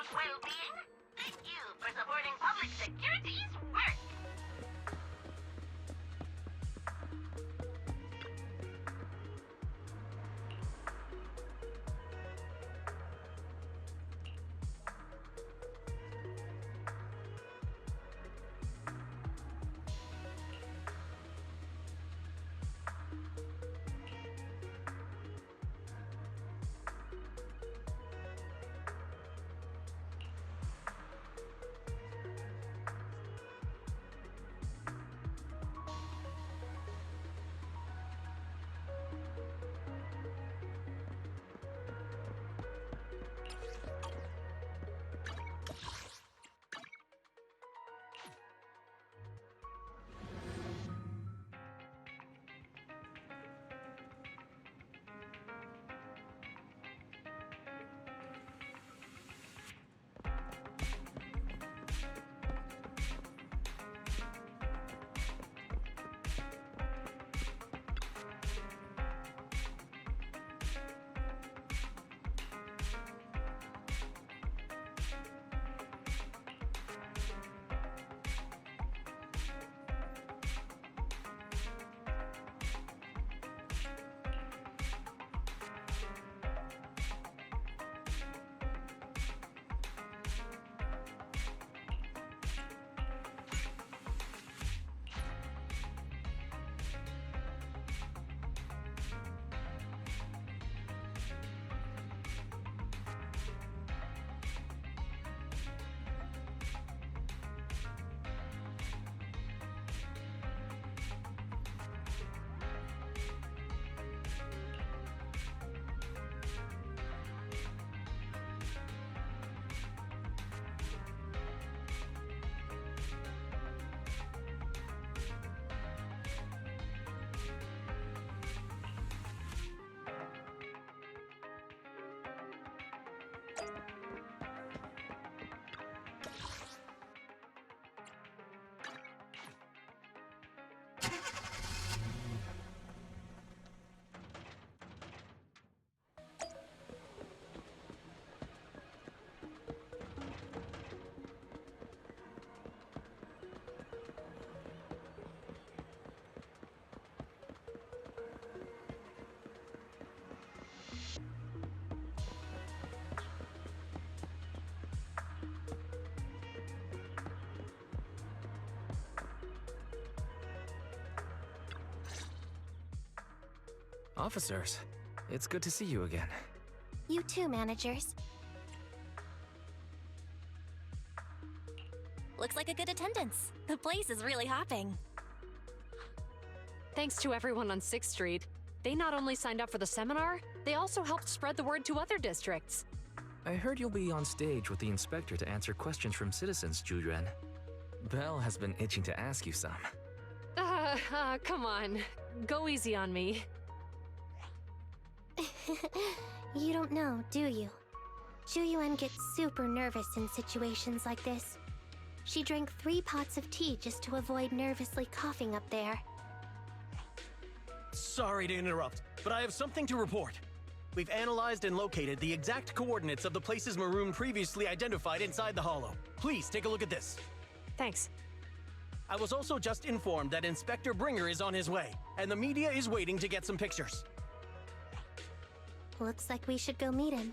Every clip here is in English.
people's well-being. Thank you for supporting public security's work. Officers, it's good to see you again. You too, managers. Looks like a good attendance. The place is really hopping. Thanks to everyone on 6th Street. They not only signed up for the seminar, they also helped spread the word to other districts. I heard you'll be on stage with the inspector to answer questions from citizens, Zhu. Belle has been itching to ask you some. Come on. Go easy on me. You don't know, do you? Zhu gets super nervous in situations like this. She drank 3 pots of tea just to avoid nervously coughing up there. Sorry to interrupt, but I have something to report. We've analyzed and located the exact coordinates of the places Maroon previously identified inside the hollow. Please take a look at this. Thanks. I was also just informed that Inspector Bringer is on his way, and the media is waiting to get some pictures. Looks like we should go meet him.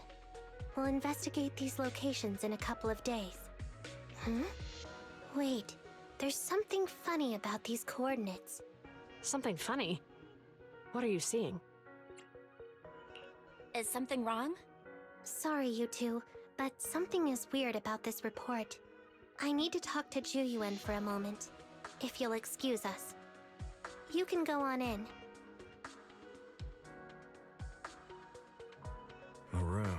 We'll investigate these locations in a couple of days. Huh? Wait, there's something funny about these coordinates. Something funny? What are you seeing? Is something wrong? Sorry, you two, but something is weird about this report. I need to talk to Zhu for a moment, if you'll excuse us. You can go on in. Maroon.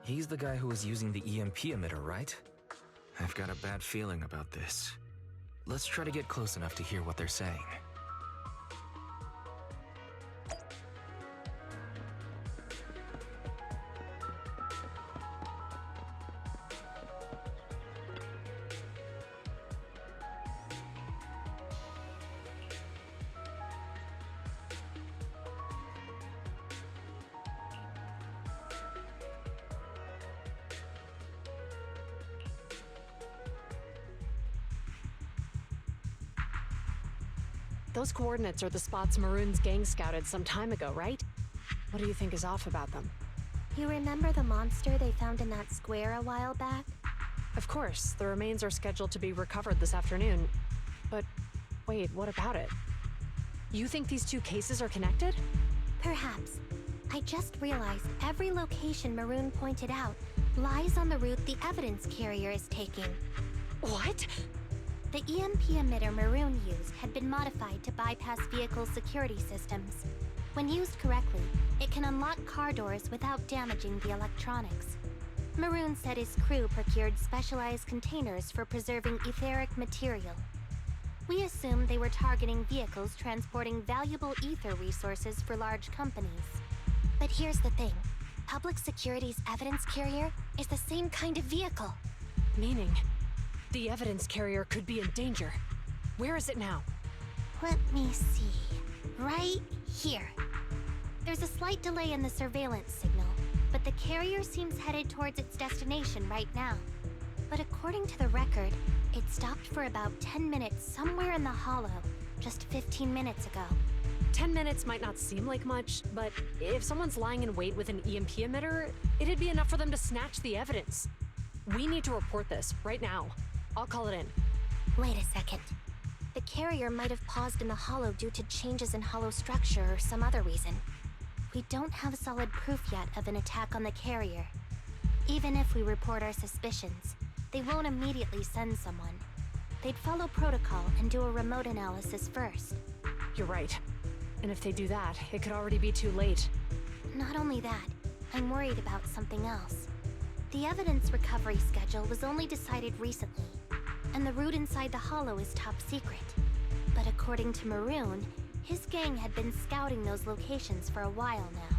He's the guy who was using the EMP emitter, right? I've got a bad feeling about this. Let's try to get close enough to hear what they're saying. Those coordinates are the spots Maroon's gang scouted some time ago, right? What do you think is off about them? You remember the monster they found in that square a while back? Of course, the remains are scheduled to be recovered this afternoon. But wait, what about it? You think these two cases are connected? Perhaps. I just realized every location Maroon pointed out lies on the route the evidence carrier is taking. What? The EMP emitter Maroon used had been modified to bypass vehicle security systems. When used correctly, it can unlock car doors without damaging the electronics. Maroon said his crew procured specialized containers for preserving etheric material. We assumed they were targeting vehicles transporting valuable ether resources for large companies. But here's the thing. Public Security's evidence carrier is the same kind of vehicle. Meaning, the evidence carrier could be in danger. Where is it now? Let me see. Right here. There's a slight delay in the surveillance signal, but the carrier seems headed towards its destination right now. But according to the record, it stopped for about 10 minutes somewhere in the hollow, just 15 minutes ago. 10 minutes might not seem like much, but if someone's lying in wait with an EMP emitter, it'd be enough for them to snatch the evidence. We need to report this right now. I'll call it in. Wait a second. The carrier might have paused in the hollow due to changes in hollow structure or some other reason. We don't have solid proof yet of an attack on the carrier. Even if we report our suspicions, they won't immediately send someone. They'd follow protocol and do a remote analysis first. You're right. And if they do that, it could already be too late. Not only that, I'm worried about something else. The evidence recovery schedule was only decided recently, and the route inside the hollow is top secret. But according to Maroon, his gang had been scouting those locations for a while now.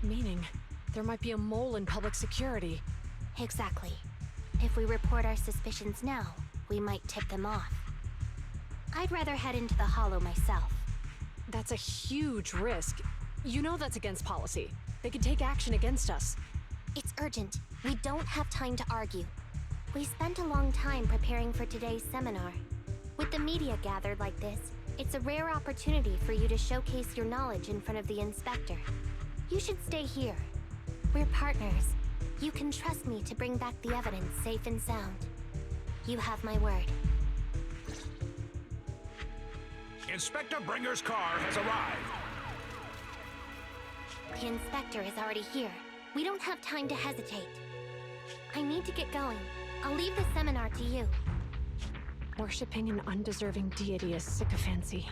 Meaning, there might be a mole in public security. Exactly. If we report our suspicions now, we might tip them off. I'd rather head into the hollow myself. That's a huge risk. You know that's against policy. They could take action against us. It's urgent. We don't have time to argue. We spent a long time preparing for today's seminar. With the media gathered like this, it's a rare opportunity for you to showcase your knowledge in front of the inspector. You should stay here. We're partners. You can trust me to bring back the evidence safe and sound. You have my word. Inspector Bringer's car has arrived. The inspector is already here. We don't have time to hesitate. I need to get going. I'll leave the seminar to you. Worshipping an undeserving deity is sycophancy.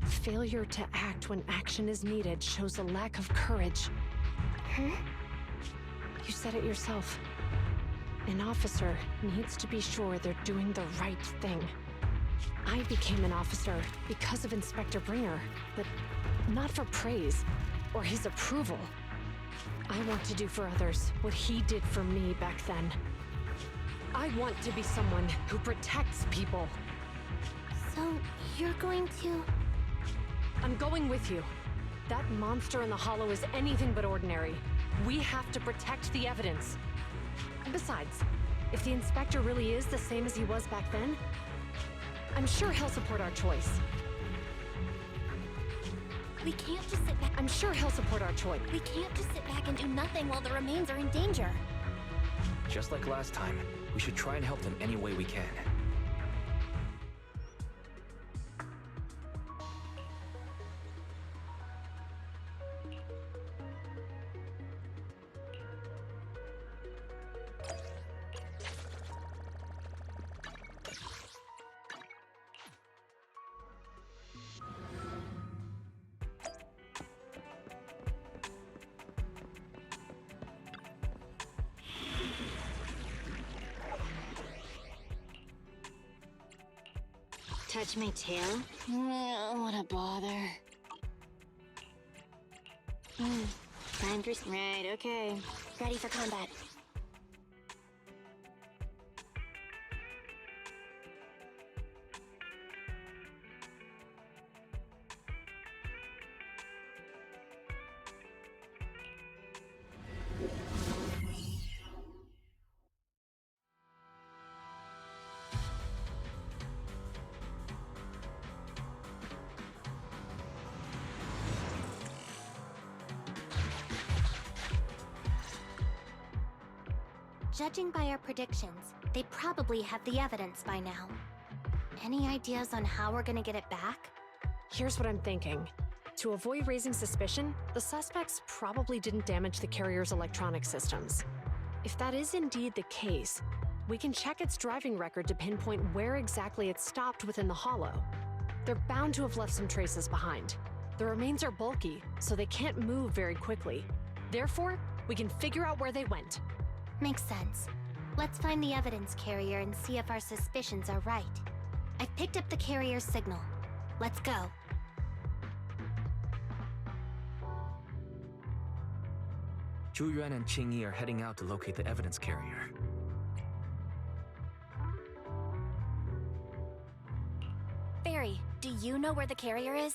Failure to act when action is needed shows a lack of courage. Huh? You said it yourself. An officer needs to be sure they're doing the right thing. I became an officer because of Inspector Bringer, but not for praise or his approval. I want to do for others what he did for me back then. I want to be someone who protects people. So, you're going to... I'm going with you. That monster in the hollow is anything but ordinary. We have to protect the evidence. Besides, if the inspector really is the same as he was back then, I'm sure he'll support our choice. We can't just sit back... I'm sure he'll support our choice. We can't just sit back and do nothing while the remains are in danger. Just like last time, we should try and help them any way we can. Touch my tail? What a bother. Time for... Right, okay. Ready for combat. Judging by our predictions, they probably have the evidence by now. Any ideas on how we're gonna get it back? Here's what I'm thinking. To avoid raising suspicion, the suspects probably didn't damage the carrier's electronic systems. If that is indeed the case, we can check its driving record to pinpoint where exactly it stopped within the hollow. They're bound to have left some traces behind. The remains are bulky, so they can't move very quickly. Therefore, we can figure out where they went. Makes sense. Let's find the evidence carrier and see if our suspicions are right. I've picked up the carrier's signal. Let's go. Zhu Yuan and Qing Yi are heading out to locate the evidence carrier. Barry, do you know where the carrier is?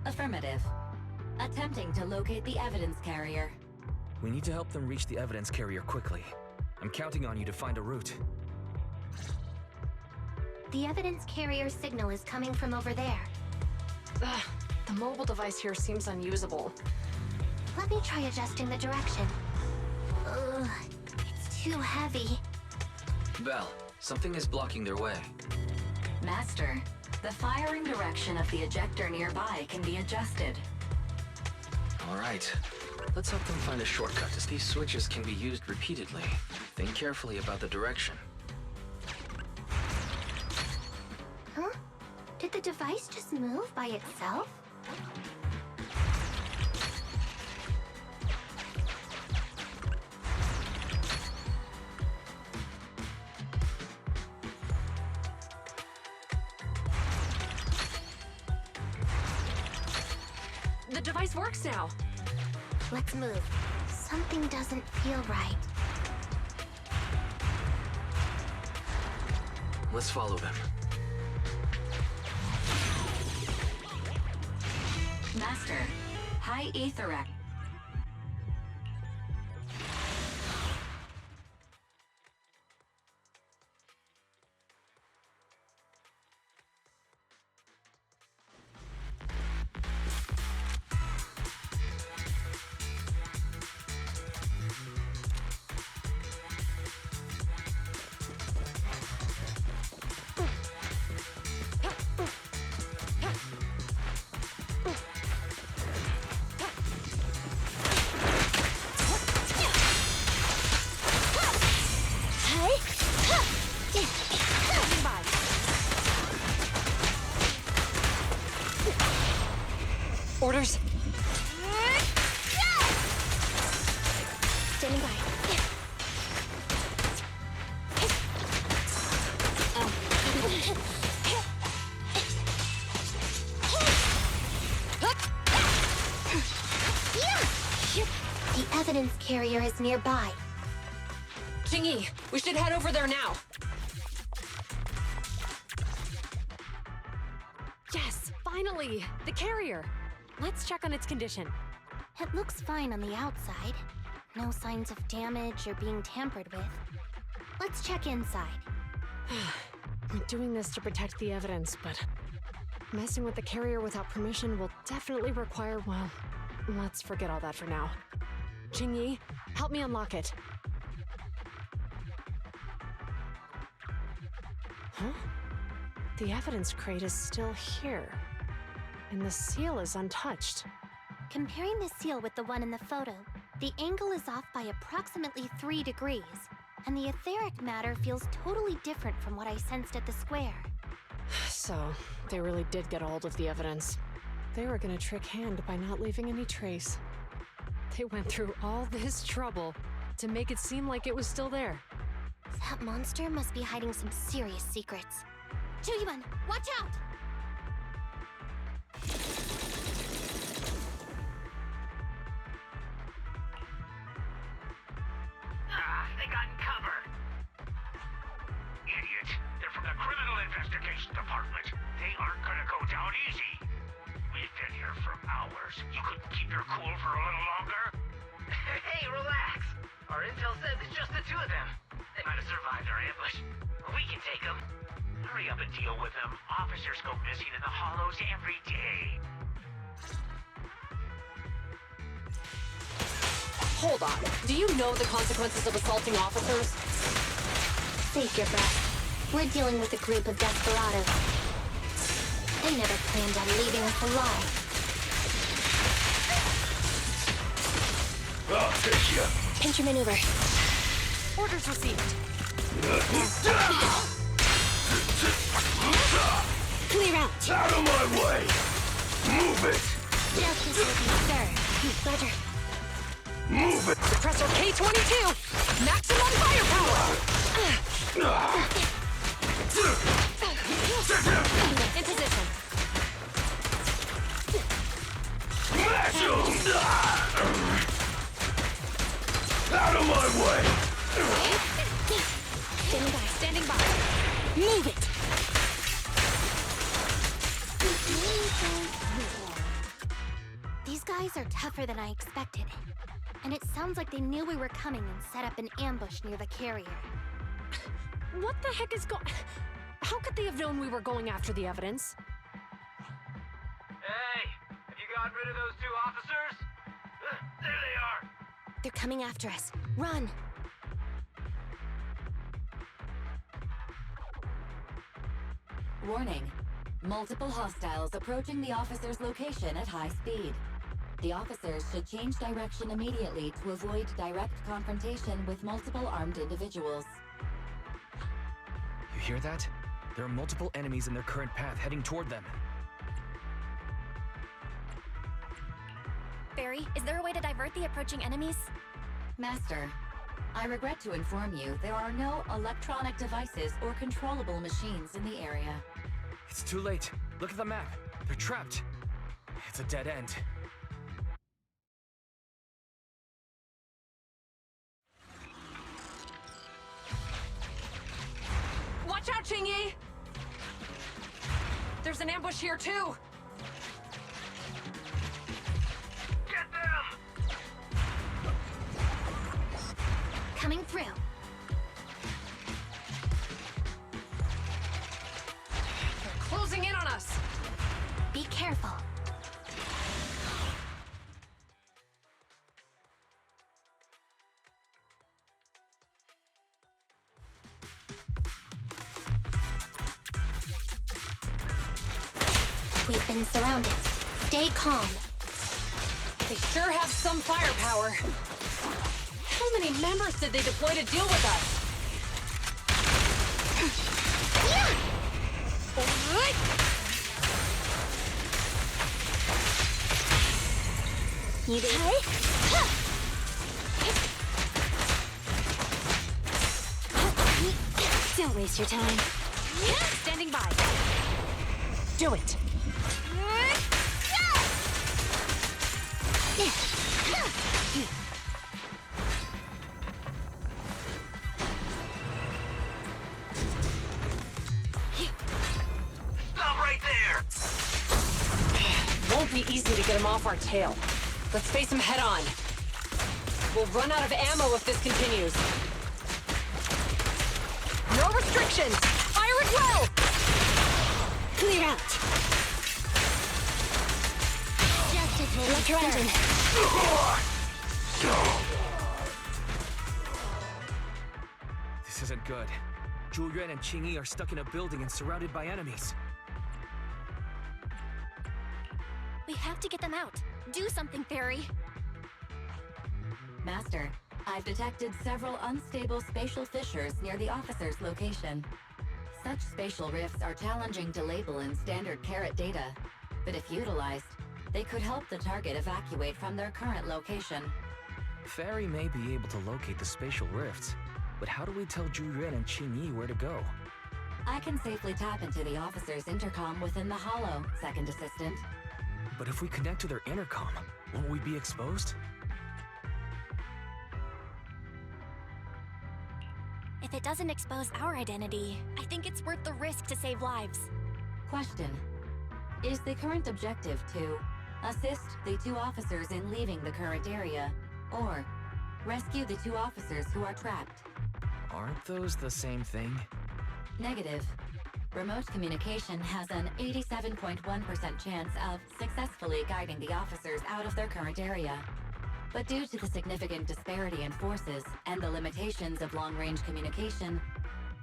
Affirmative. Attempting to locate the evidence carrier. We need to help them reach the evidence carrier quickly. I'm counting on you to find a route. The evidence carrier signal is coming from over there. Ugh, the mobile device here seems unusable. Let me try adjusting the direction. Ugh, it's too heavy. Belle, something is blocking their way. Master, the firing direction of the ejector nearby can be adjusted. All right. Let's help them find a shortcut, as these switches can be used repeatedly. Think carefully about the direction. Huh? Did the device just move by itself? The device works now! Let's move. Something doesn't feel right. Let's follow them. Master, high ether. Orders? Standing by. The evidence carrier is nearby. Qing Yi, we should head over there now. Yes, finally! The carrier! Let's check on its condition. It looks fine on the outside. No signs of damage or being tampered with. Let's check inside. We're doing this to protect the evidence, but messing with the carrier without permission will definitely require, well, let's forget all that for now. Qing Yi, help me unlock it. Huh? The evidence crate is still here. And the seal is untouched. Comparing the seal with the one in the photo, the angle is off by approximately 3 degrees, and the etheric matter feels totally different from what I sensed at the square. So, they really did get a hold of the evidence. They were gonna trick Hand by not leaving any trace. They went through all this trouble to make it seem like it was still there. That monster must be hiding some serious secrets. Chuyuan, watch out! They got cover. Idiot. They're from the Criminal Investigation Department. They aren't gonna go down easy. We've been here for hours. You couldn't keep your cool for a little longer? Hey, relax. Our intel says it's just the two of them. They might have survived our ambush. We can take them. Hurry up and deal with them. Officers go missing in the hollows every day. Hold on. Do you know the consequences of assaulting officers? Save your breath. We're dealing with a group of desperados. They never planned on leaving us alive. I'll take you. Pinch your maneuver. Orders received. Clear out. Out of my way! Move it! Justice will be served. Roger. Move it! Suppressor K-22! Maximum firepower! In position. Smash 'em! Out of my way! Standing by. Standing by. Move it. These guys are tougher than I expected. And it sounds like they knew we were coming and set up an ambush near the carrier. What the heck is going... How could they have known we were going after the evidence? Hey, have you gotten rid of those two officers? There they are. They're coming after us. Run. Warning. Multiple hostiles approaching the officer's location at high speed. The officers should change direction immediately to avoid direct confrontation with multiple armed individuals. You hear that? There are multiple enemies in their current path heading toward them. Barry, is there a way to divert the approaching enemies? Master, I regret to inform you there are no electronic devices or controllable machines in the area. It's too late. Look at the map. They're trapped. It's a dead end. Watch out, Qingyi! There's an ambush here, too! Get them! Coming through. They're closing in on us! Be careful. We've been surrounded. Stay calm. They sure have some firepower. How many members did they deploy to deal with us? You did. Don't waste your time. Standing by. Do it. Stop right there! Won't be easy to get him off our tail. Let's face him head on. We'll run out of ammo if this continues. No restrictions! Fire it well! Clear out. Justice will be Electro served. engine. This isn't good. Zhu Yuan and Qingyi are stuck in a building and surrounded by enemies. We have to get them out. Do something, Barry. Master, I've detected several unstable spatial fissures near the officer's location. Such spatial rifts are challenging to label in standard carrot data, but if utilized, they could help the target evacuate from their current location. Fairy may be able to locate the spatial rifts, but how do we tell Zhu Yuan and Qingyi where to go? I can safely tap into the officer's intercom within the hollow, Second Assistant. But if we connect to their intercom, won't we be exposed? If it doesn't expose our identity, I think it's worth the risk to save lives. Question. Is the current objective to assist the two officers in leaving the current area, or rescue the two officers who are trapped? Aren't those the same thing? Negative. Remote communication has an 87.1% chance of successfully guiding the officers out of their current area. But due to the significant disparity in forces and the limitations of long-range communication,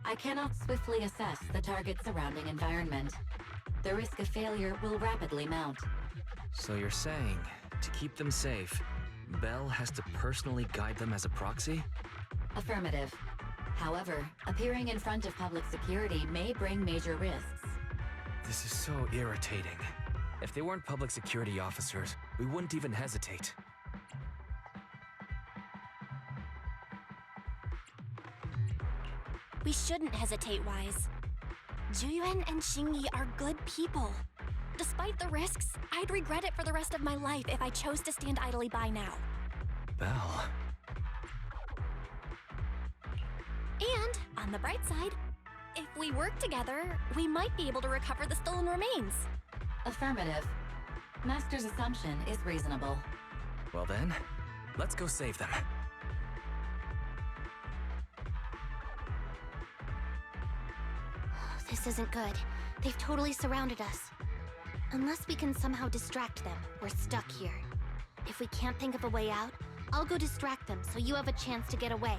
I cannot swiftly assess the target's surrounding environment. The risk of failure will rapidly mount. So you're saying, to keep them safe, Bell has to personally guide them as a proxy? Affirmative. However, appearing in front of public security may bring major risks. This is so irritating. If they weren't public security officers, we wouldn't even hesitate. We shouldn't hesitate, Wise. Juyuan and Xingyi are good people. Despite the risks, I'd regret it for the rest of my life if I chose to stand idly by now. Bell. And, on the bright side, if we work together, we might be able to recover the stolen remains. Affirmative. Master's assumption is reasonable. Well then, let's go save them. This isn't good. They've totally surrounded us. Unless we can somehow distract them, we're stuck here. If we can't think of a way out, I'll go distract them so you have a chance to get away.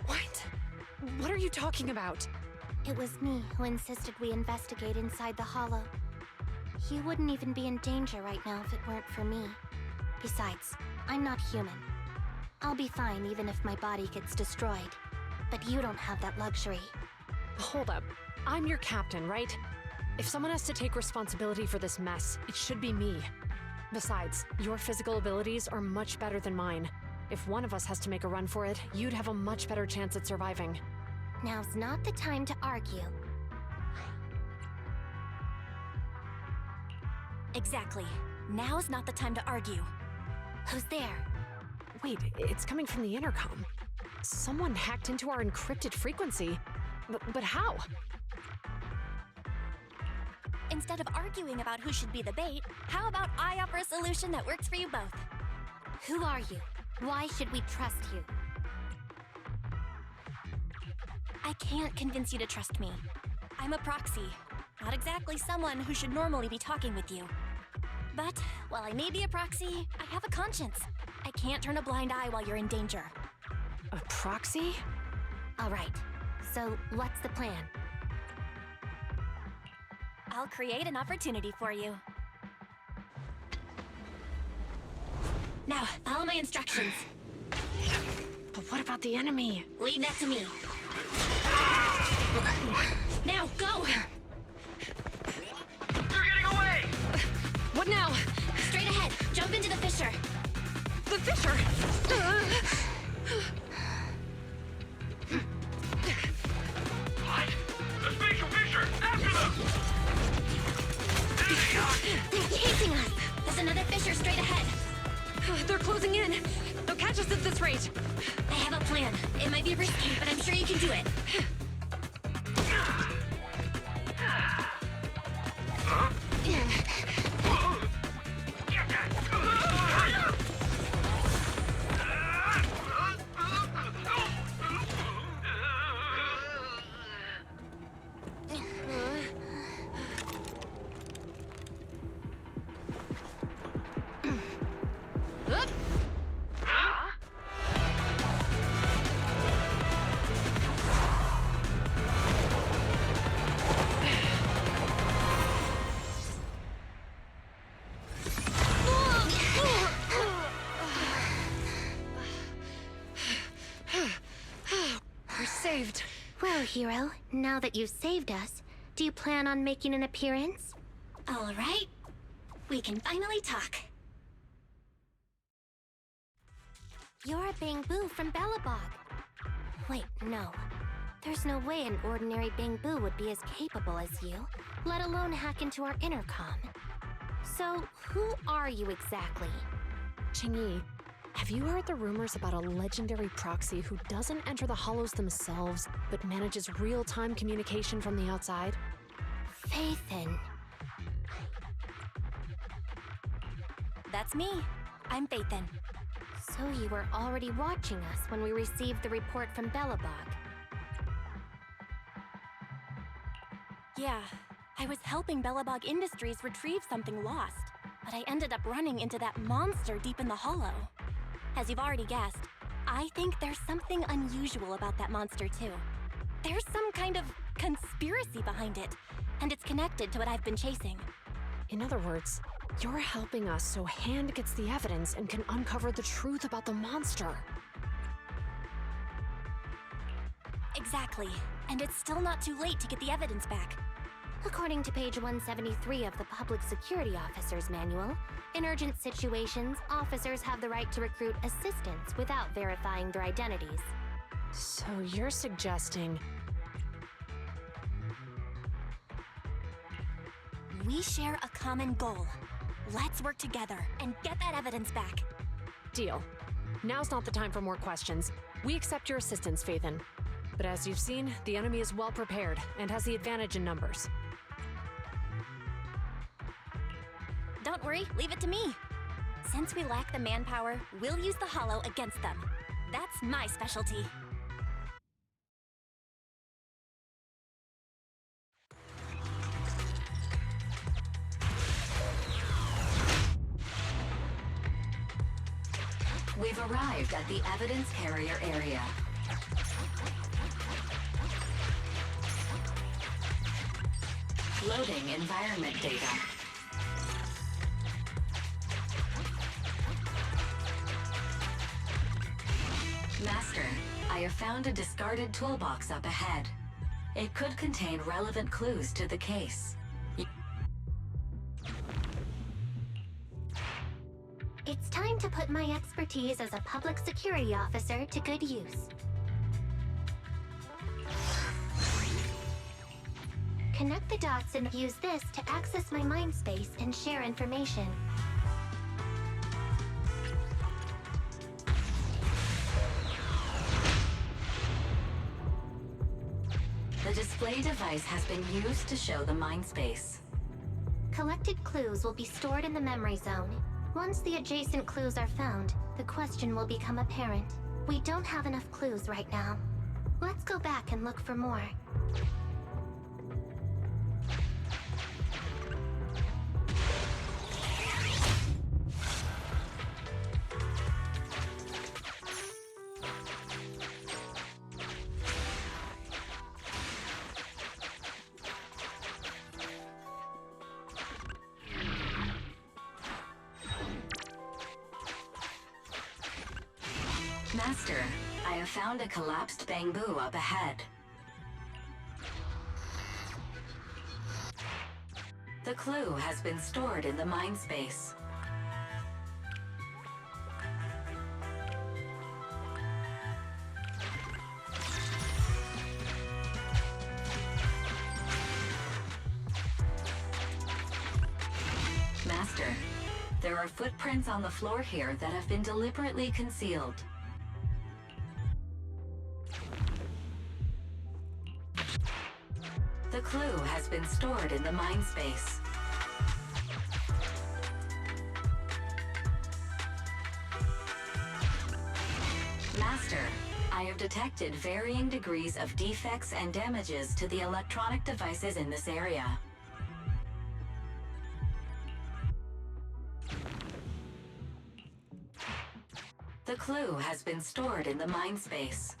What? What are you talking about? It was me who insisted we investigate inside the Hollow. You wouldn't even be in danger right now if it weren't for me. Besides, I'm not human. I'll be fine even if my body gets destroyed. But you don't have that luxury. Hold up. I'm your captain, right? If someone has to take responsibility for this mess, it should be me. Besides, your physical abilities are much better than mine. If one of us has to make a run for it, you'd have a much better chance at surviving. Now's not the time to argue. Exactly. Now's not the time to argue. Who's there? Wait, it's coming from the intercom. Someone hacked into our encrypted frequency. But how? Instead of arguing about who should be the bait, how about I offer a solution that works for you both? Who are you? Why should we trust you? I can't convince you to trust me. I'm a proxy, not exactly someone who should normally be talking with you. But while I may be a proxy, I have a conscience. I can't turn a blind eye while you're in danger. A proxy? All right. So, what's the plan? I'll create an opportunity for you. Now, follow my instructions. But what about the enemy? Leave that to me. Now, go! They're getting away! What now? Straight ahead. Jump into the fissure. The fissure! What? The spatial fissure! After them! There they are! They're chasing us! There's another fissure straight ahead. They're closing in. They'll catch us at this rate. I have a plan. It might be risky, but I'm sure you can do it. We're saved. Well, hero, now that you've saved us, do you plan on making an appearance? All right. We can finally talk. You're a Bangbu from Belobog. Wait, no. There's no way an ordinary Bangbu would be as capable as you, let alone hack into our intercom. So, who are you exactly? Qingyi, have you heard the rumors about a legendary proxy who doesn't enter the hollows themselves, but manages real-time communication from the outside? Faithin. That's me. I'm Faithin. So you were already watching us when we received the report from Belobog. Yeah, I was helping Belobog Industries retrieve something lost, but I ended up running into that monster deep in the hollow. As you've already guessed, I think there's something unusual about that monster too. There's some kind of conspiracy behind it, and it's connected to what I've been chasing. In other words, you're helping us so Hand gets the evidence and can uncover the truth about the monster. Exactly. And it's still not too late to get the evidence back. According to page 173 of the Public Security Officer's Manual, in urgent situations, officers have the right to recruit assistants without verifying their identities. So you're suggesting... We share a common goal. Let's work together and get that evidence back. Deal. Now's not the time for more questions. We accept your assistance, Phaethon. But as you've seen, the enemy is well prepared and has the advantage in numbers. Don't worry, leave it to me. Since we lack the manpower, we'll use the Hollow against them. That's my specialty. We've arrived at the evidence carrier area. Loading environment data. Master, I have found a discarded toolbox up ahead. It could contain relevant clues to the case. It's time to put my expertise as a public security officer to good use. Connect the dots and use this to access my mind space and share information. The display device has been used to show the mind space. Collected clues will be stored in the memory zone. Once the adjacent clues are found, the question will become apparent. We don't have enough clues right now. Let's go back and look for more. Master, I have found a collapsed bamboo up ahead. The clue has been stored in the mind space. Master, there are footprints on the floor here that have been deliberately concealed. The clue has been stored in the mind space. Master, I have detected varying degrees of defects and damages to the electronic devices in this area. The clue has been stored in the mind space.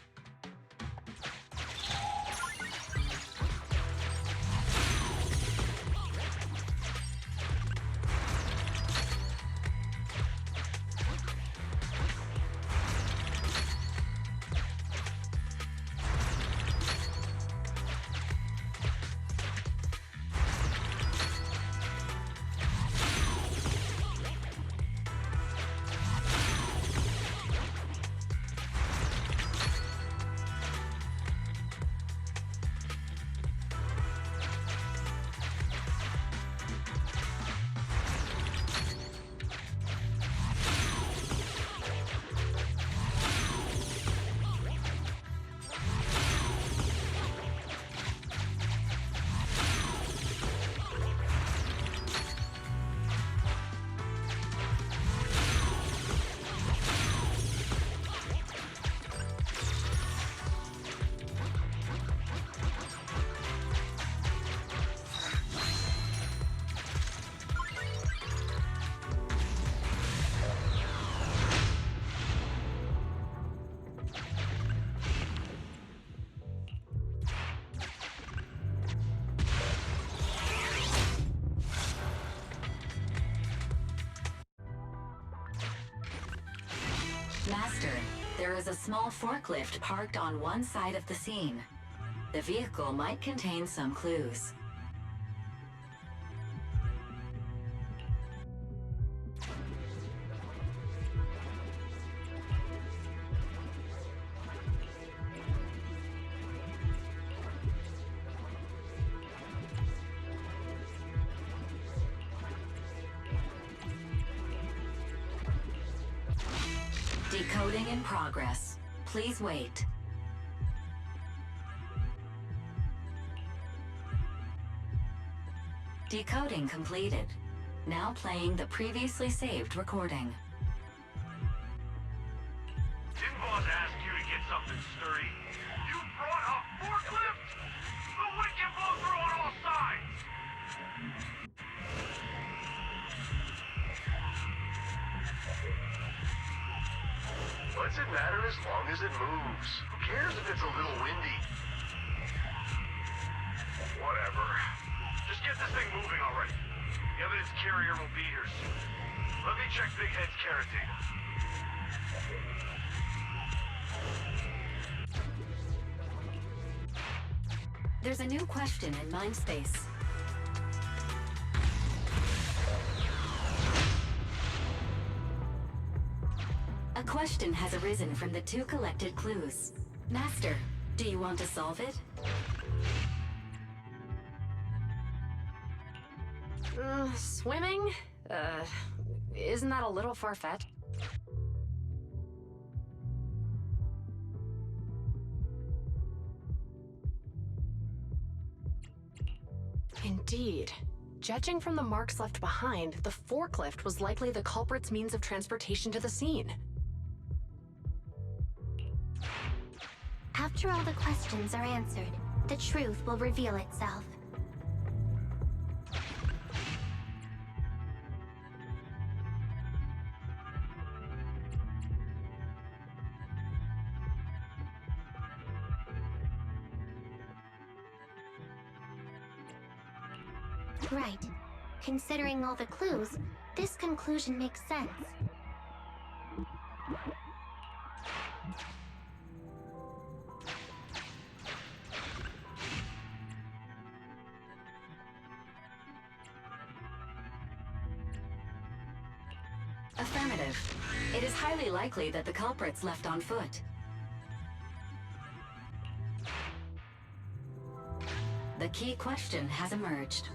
Master, there is a small forklift parked on one side of the scene. The vehicle might contain some clues. Decoding in progress. Please wait. Decoding completed. Now playing the previously saved recording. Didn't boss ask you to get something sturdy? You brought a forklift? The wind can blow through on all sides! What's it matter as long as it moves? Who cares if it's a little windy? Whatever. Just get this thing moving already. The evidence carrier will be here soon. Let me check Big Head's carrot data. There's a new question in Mindspace. A question has arisen from the two collected clues. Master, do you want to solve it? Swimming? Isn't that a little far-fetched? Indeed. Judging from the marks left behind, the forklift was likely the culprit's means of transportation to the scene. After all the questions are answered, the truth will reveal itself. Right. Considering all the clues, this conclusion makes sense. Affirmative. It is highly likely that the culprit's left on foot. The key question has emerged.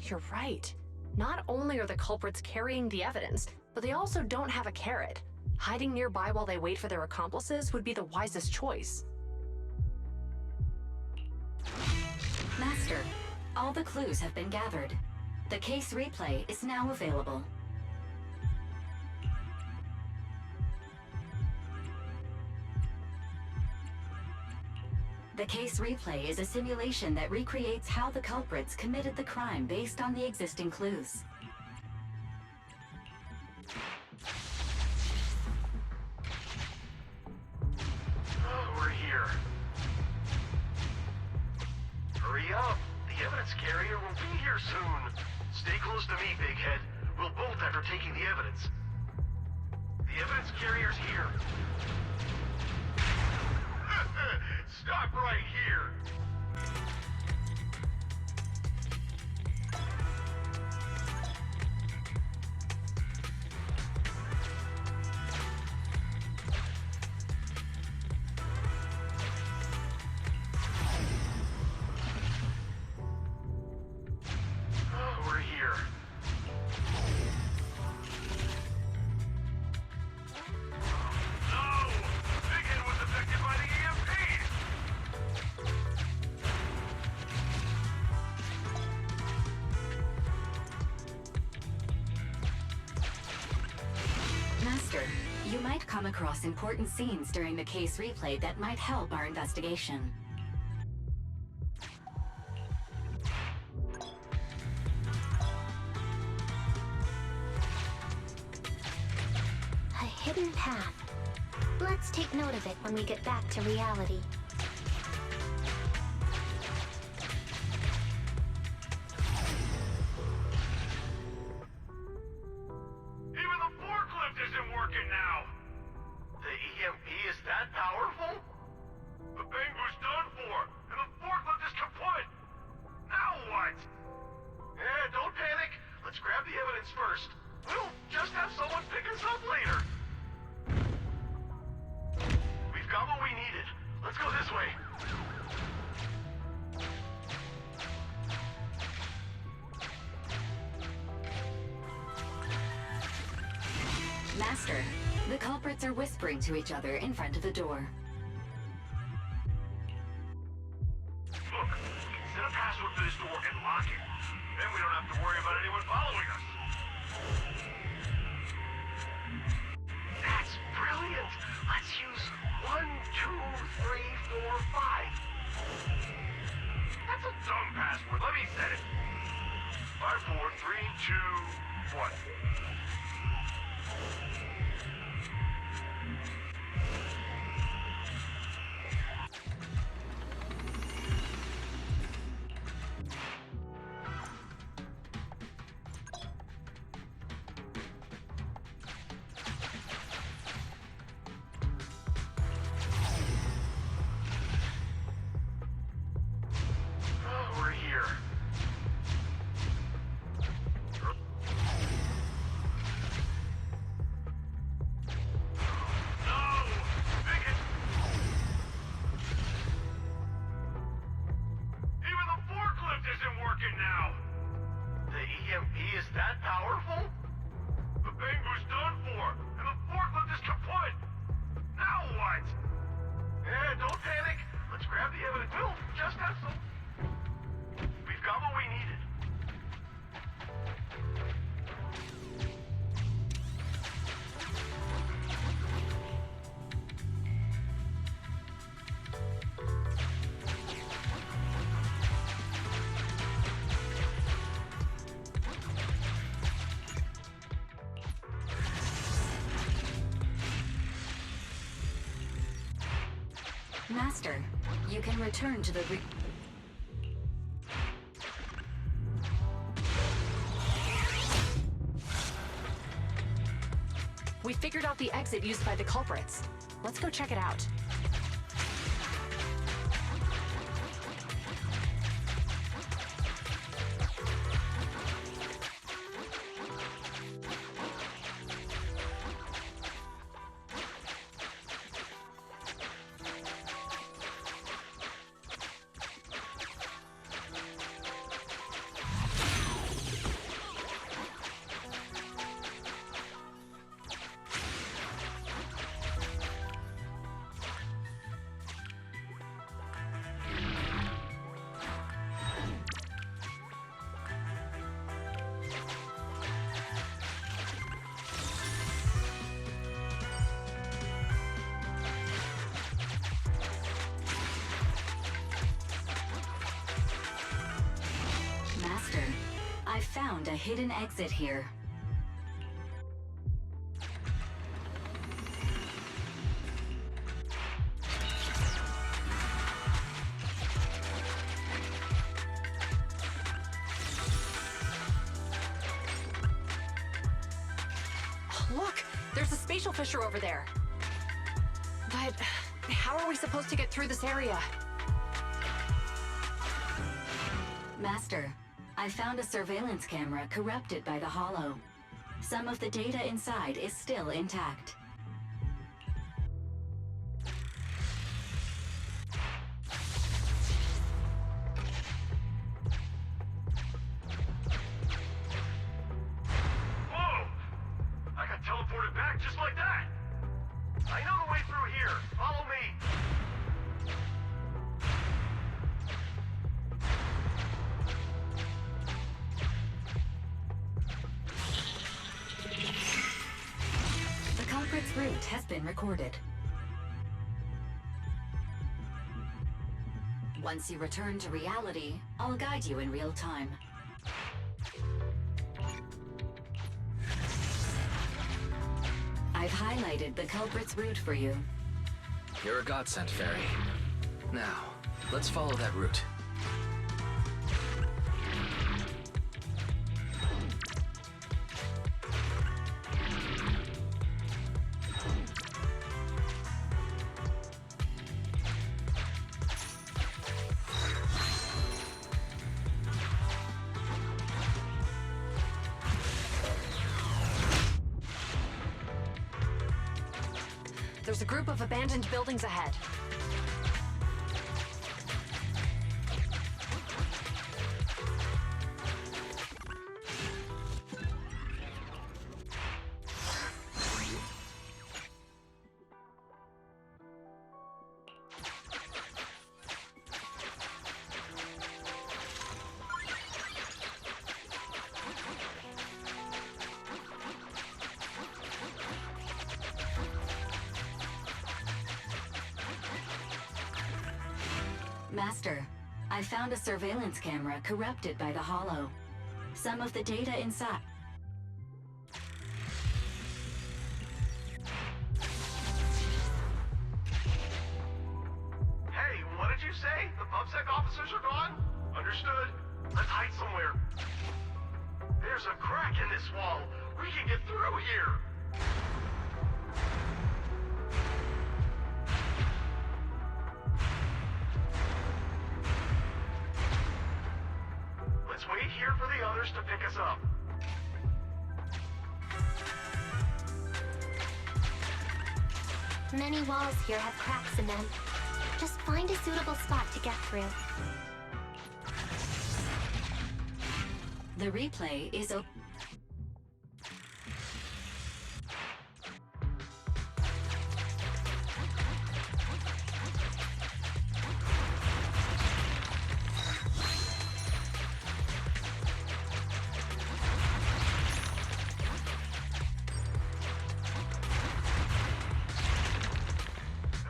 You're right. Not only are the culprits carrying the evidence, but they also don't have a carrot. Hiding nearby while they wait for their accomplices would be the wisest choice. Master, all the clues have been gathered. The case replay is now available. The case replay is a simulation that recreates how the culprits committed the crime based on the existing clues. Oh, we're here. Hurry up! The evidence carrier will be here soon. Stay close to me, Big Head. We'll bolt after taking the evidence. The evidence carrier's here. Stop right here! Oh, we're here. No! Big Head was affected by the EMP! Master, you might come across important scenes during the case replay that might help our investigation. A hidden path. Let's take note of it when we get back to reality. us up later. We've got what we needed. Let's go this way. Master, the culprits are whispering to each other in front of the door. Look, we can set a password for this door and lock it. Then we don't have to worry about anyone following us. That's brilliant. Let's use 1, 2, 3, 4, 5. That's a dumb password. Let me set it. 5, 4, 3, 2, 1. We're here. No! Bigot! Even the forklift isn't working now! The EMP is that powerful? The Bangu's done for, and the forklift is kaput! Now what? Don't panic. Let's grab the evidence. We'll just have some... We've got what we needed. Master, you can return to the We figured out the exit used by the culprits. Let's go check it out. Master, I found a hidden exit here. Look! There's a spatial fissure over there. But how are we supposed to get through this area? Master, I found a surveillance camera corrupted by the Hollow. Some of the data inside is still intact. Whoa! I got teleported back just like that! I know the way through here. Follow me. The culprit's route has been recorded. Once you return to reality, I'll guide you in real time. I've highlighted the culprit's route for you. You're a godsend, Fairy. Now, let's follow that route. There's a group of abandoned buildings ahead. Master, I found a surveillance camera corrupted by the Hollow. Some of the data inside... Hey, what did you say? The PubSec officers are gone? Understood. Let's hide somewhere. There's a crack in this wall. We can get through here. Let's wait here for the others to pick us up. Many walls here have cracks in them. Just find a suitable spot to get through. The replay is open.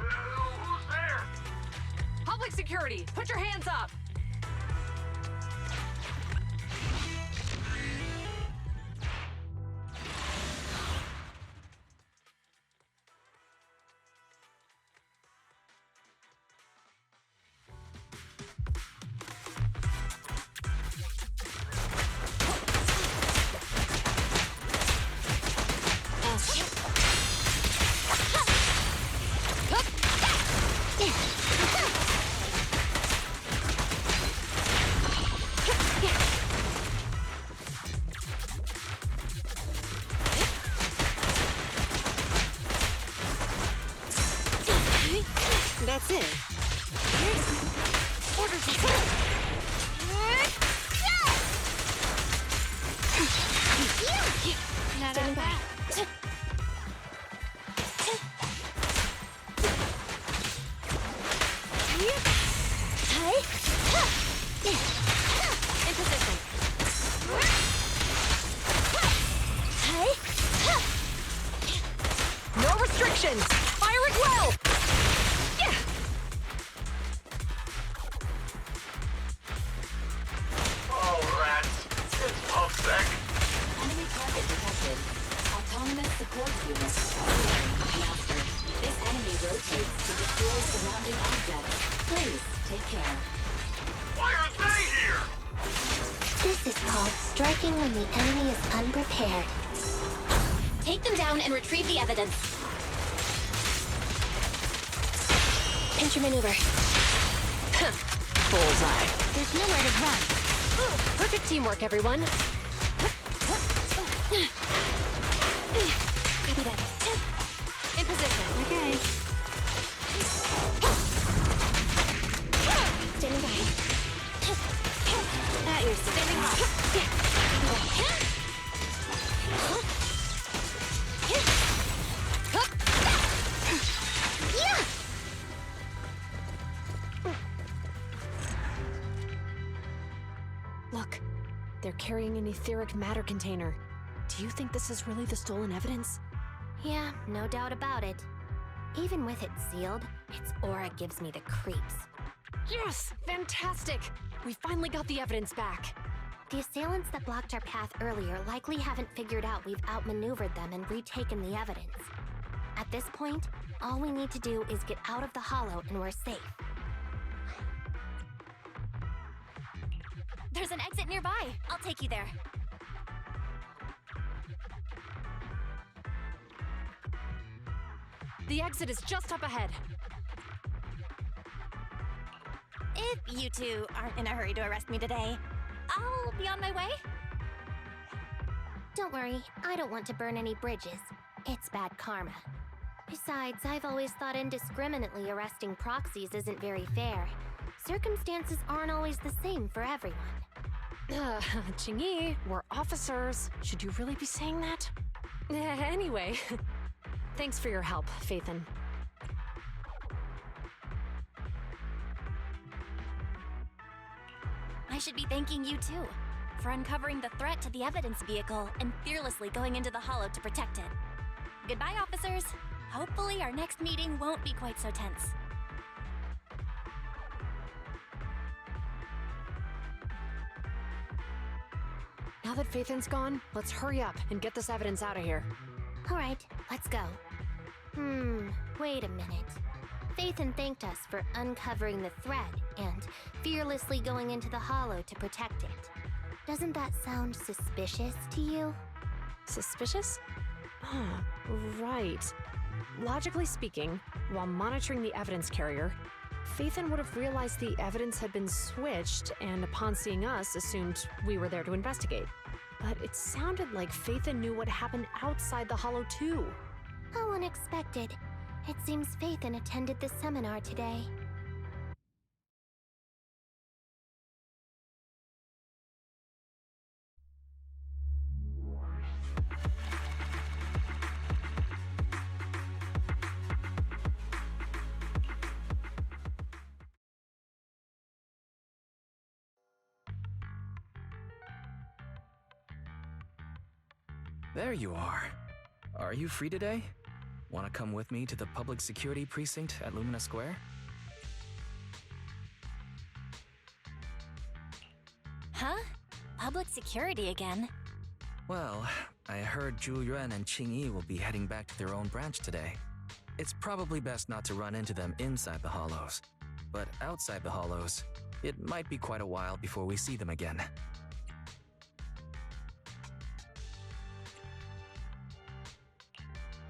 Who's there? Public security, put your hands up! That's it. Orders are set. Standing by. In position. No restrictions! Fire at will! Oh, rats. It's PubSec. Enemy target detected. Autonomous support unit. Master, this enemy rotates to destroy surrounding objects. Please, take care. Why are they here? This is called striking when the enemy is unprepared. Take them down and retrieve the evidence. Pinch your maneuver. Bullseye. There's nowhere to run. Perfect teamwork, everyone. Copy that. In position. Okay. Standing by. At your standing by. Look, they're carrying an etheric matter container. Do you think this is really the stolen evidence? Yeah, no doubt about it. Even with it sealed, its aura gives me the creeps. Yes! Fantastic! We finally got the evidence back. The assailants that blocked our path earlier likely haven't figured out we've outmaneuvered them and retaken the evidence. At this point, all we need to do is get out of the Hollow and we're safe. There's an exit nearby. I'll take you there. The exit is just up ahead. If you two aren't in a hurry to arrest me today, I'll be on my way. Don't worry, I don't want to burn any bridges. It's bad karma. Besides, I've always thought indiscriminately arresting proxies isn't very fair. Circumstances aren't always the same for everyone. Qingyi, we're officers. Should you really be saying that? Anyway, thanks for your help, Phaethon. I should be thanking you too, for uncovering the threat to the evidence vehicle and fearlessly going into the Hollow to protect it. Goodbye, officers. Hopefully our next meeting won't be quite so tense. Now that Phaethon's gone, let's hurry up and get this evidence out of here. Alright, let's go. Wait a minute. Phaethon thanked us for uncovering the thread and fearlessly going into the Hollow to protect it. Doesn't that sound suspicious to you? Suspicious? Right. Logically speaking, while monitoring the evidence carrier, Phaethon would have realized the evidence had been switched and upon seeing us assumed we were there to investigate. But it sounded like Phaethon knew what happened outside the Hollow too. How unexpected. It seems Phaethon attended the seminar today. There you are. Are you free today? Want to come with me to the public security precinct at Lumina Square? Huh? Public security again? Well, I heard Zhu Yuan and Qingyi will be heading back to their own branch today. It's probably best not to run into them inside the Hollows. But outside the Hollows, it might be quite a while before we see them again.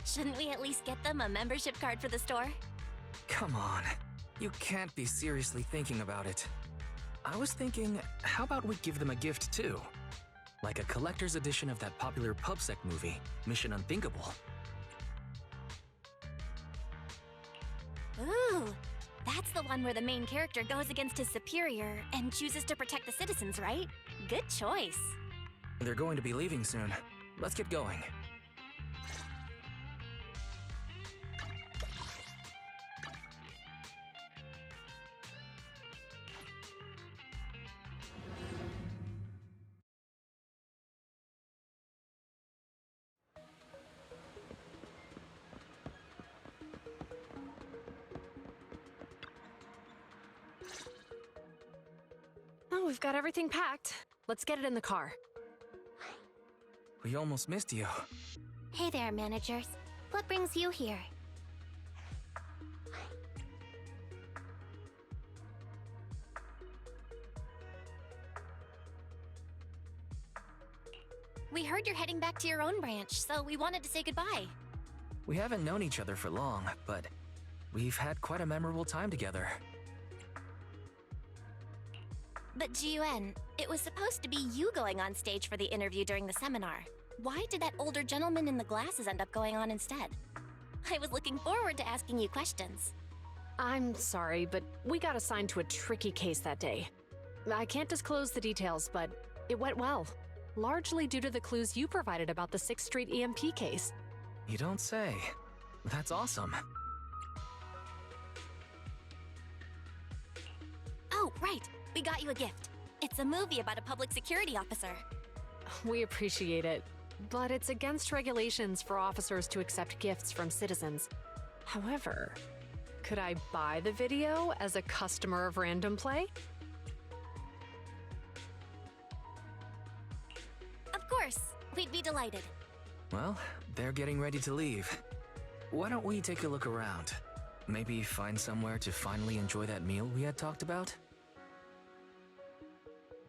Shouldn't we at least get them a membership card for the store? Come on, you can't be seriously thinking about it. I was thinking, how about we give them a gift too? Like a collector's edition of that popular PubSec movie, Mission Unthinkable. Ooh, that's the one where the main character goes against his superior and chooses to protect the citizens, right? Good choice. They're going to be leaving soon. Let's get going. Oh, we've got everything packed. Let's get it in the car. We almost missed you. Hey there, managers. What brings you here? We heard you're heading back to your own branch, so we wanted to say goodbye. We haven't known each other for long, but we've had quite a memorable time together. But Ji-Yuan, it was supposed to be you going on stage for the interview during the seminar. Why did that older gentleman in the glasses end up going on instead? I was looking forward to asking you questions. I'm sorry, but we got assigned to a tricky case that day. I can't disclose the details, but it went well. Largely due to the clues you provided about the 6th Street EMP case. You don't say. That's awesome. Oh, right. We got you a gift. It's a movie about a public security officer. We appreciate it, but it's against regulations for officers to accept gifts from citizens. However, could I buy the video as a customer of Random Play? Of course. We'd be delighted. Well, they're getting ready to leave. Why don't we take a look around? Maybe find somewhere to finally enjoy that meal we had talked about?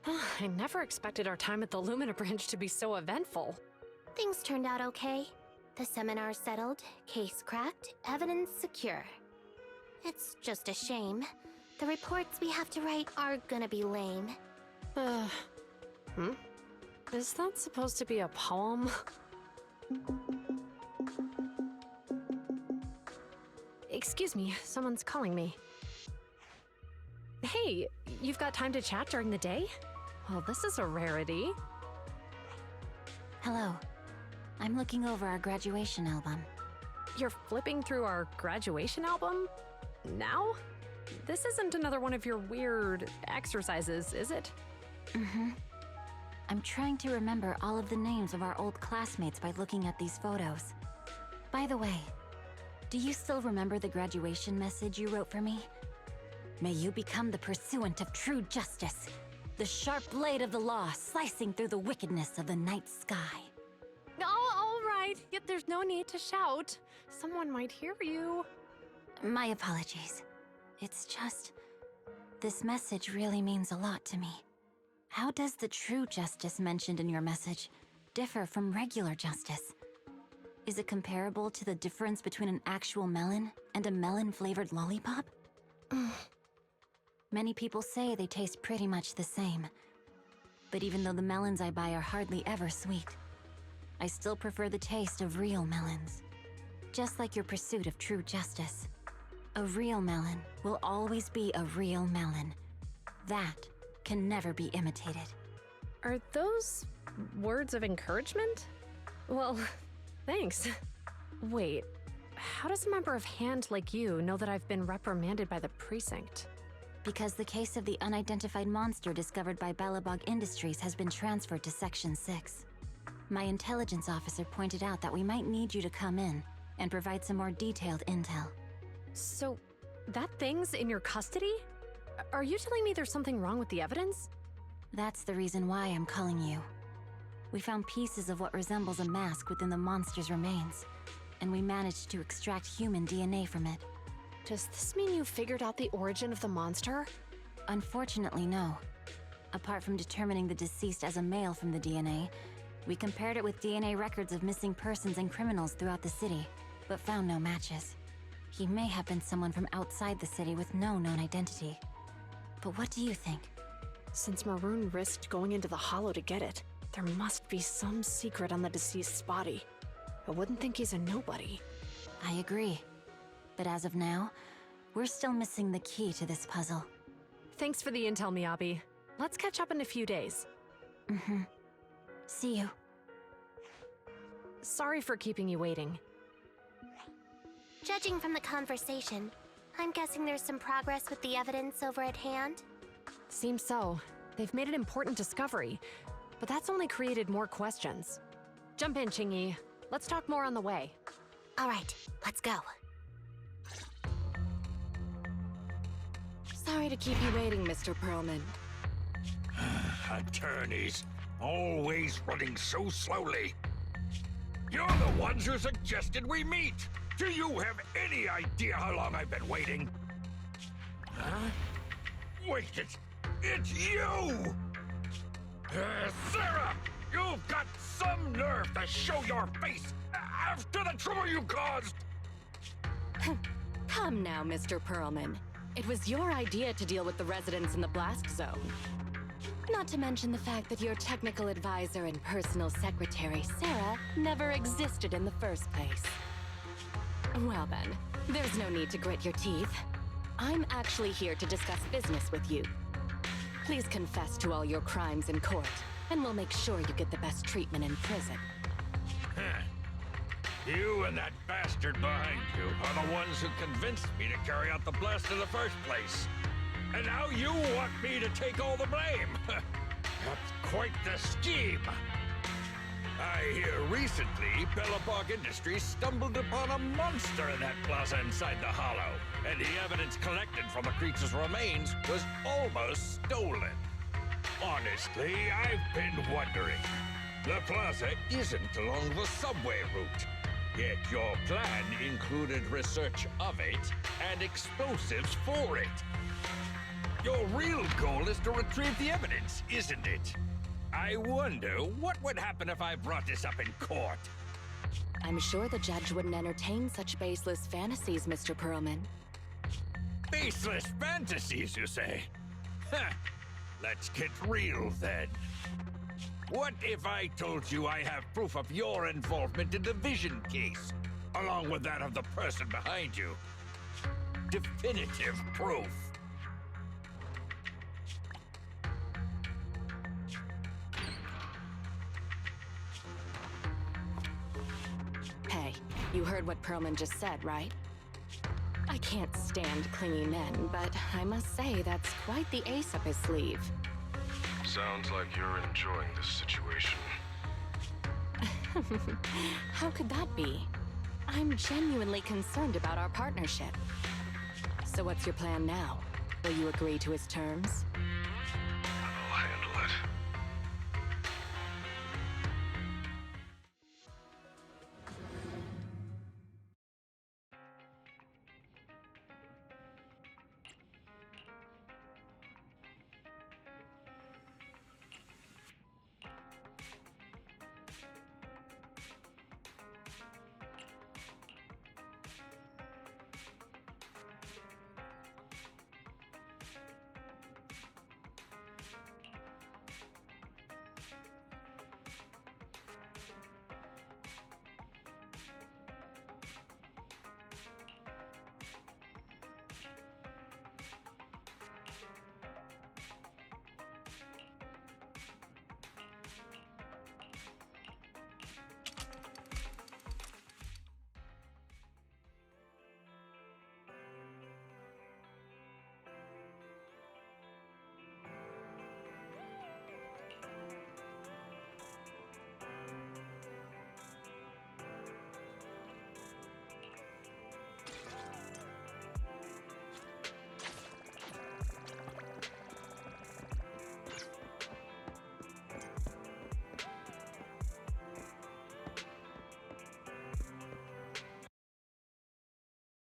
I never expected our time at the Lumina branch to be so eventful. Things turned out okay. The seminar settled, case cracked, evidence secure. It's just a shame. The reports we have to write are gonna be lame. Is that supposed to be a poem? Excuse me, someone's calling me. Hey, you've got time to chat during the day? Well, this is a rarity. Hello. I'm looking over our graduation album. You're flipping through our graduation album? Now? This isn't another one of your weird exercises, is it? Mm-hmm. I'm trying to remember all of the names of our old classmates by looking at these photos. By the way, do you still remember the graduation message you wrote for me? May you become the pursuant of true justice, the sharp blade of the law slicing through the wickedness of the night sky. Oh, all right. Yet there's no need to shout. Someone might hear you. My apologies. It's just, this message really means a lot to me. How does the true justice mentioned in your message differ from regular justice? Is it comparable to the difference between an actual melon and a melon-flavored lollipop? Many people say they taste pretty much the same. But even though the melons I buy are hardly ever sweet, I still prefer the taste of real melons. Just like your pursuit of true justice. A real melon will always be a real melon. That can never be imitated. Are those words of encouragement? Well, thanks. Wait, how does a member of HAND like you know that I've been reprimanded by the precinct? Because the case of the unidentified monster discovered by Belobog Industries has been transferred to Section 6. My intelligence officer pointed out that we might need you to come in and provide some more detailed intel. So, that thing's in your custody? Are you telling me there's something wrong with the evidence? That's the reason why I'm calling you. We found pieces of what resembles a mask within the monster's remains, and we managed to extract human DNA from it. Does this mean you figured out the origin of the monster? Unfortunately, no. Apart from determining the deceased as a male from the DNA, we compared it with DNA records of missing persons and criminals throughout the city, but found no matches. He may have been someone from outside the city with no known identity. But what do you think? Since Maroon risked going into the Hollow to get it, there must be some secret on the deceased's body. I wouldn't think he's a nobody. I agree. But as of now, we're still missing the key to this puzzle. Thanks for the intel, Miyabi. Let's catch up in a few days. Mm-hmm. See you. Sorry for keeping you waiting. Judging from the conversation, I'm guessing there's some progress with the evidence over at HAND? Seems so. They've made an important discovery, but that's only created more questions. Jump in, Qingyi. Let's talk more on the way. All right, let's go. Sorry to keep you waiting, Mr. Perlman. Attorneys, always running so slowly. You're the ones who suggested we meet. Do you have any idea how long I've been waiting? Huh? Wait, it's you! Sarah! You've got some nerve to show your face after the trouble you caused! Come now, Mr. Perlman. It was your idea to deal with the residents in the blast zone. Not to mention the fact that your technical advisor and personal secretary, Sarah, never existed in the first place. Well then, there's no need to grit your teeth. I'm actually here to discuss business with you. Please confess to all your crimes in court, and we'll make sure you get the best treatment in prison. You and that bastard behind you are the ones who convinced me to carry out the blast in the first place. And now you want me to take all the blame. That's quite the scheme. I hear recently, Belobog Industries stumbled upon a monster in that plaza inside the Hollow, and the evidence collected from the creature's remains was almost stolen. Honestly, I've been wondering. The plaza isn't along the subway route, yet your plan included research of it and explosives for it. Your real goal is to retrieve the evidence, isn't it? I wonder what would happen if I brought this up in court. I'm sure the judge wouldn't entertain such baseless fantasies, Mr. Perlman. Baseless fantasies, you say? Huh. Let's get real, then. What if I told you I have proof of your involvement in the Vision case, along with that of the person behind you? definitive proof. Hey, you heard what Perlman just said, right? I can't stand clingy men, but I must say that's quite the ace up his sleeve. Sounds like you're enjoying this situation. How could that be? I'm genuinely concerned about our partnership. So what's your plan now? Will you agree to his terms?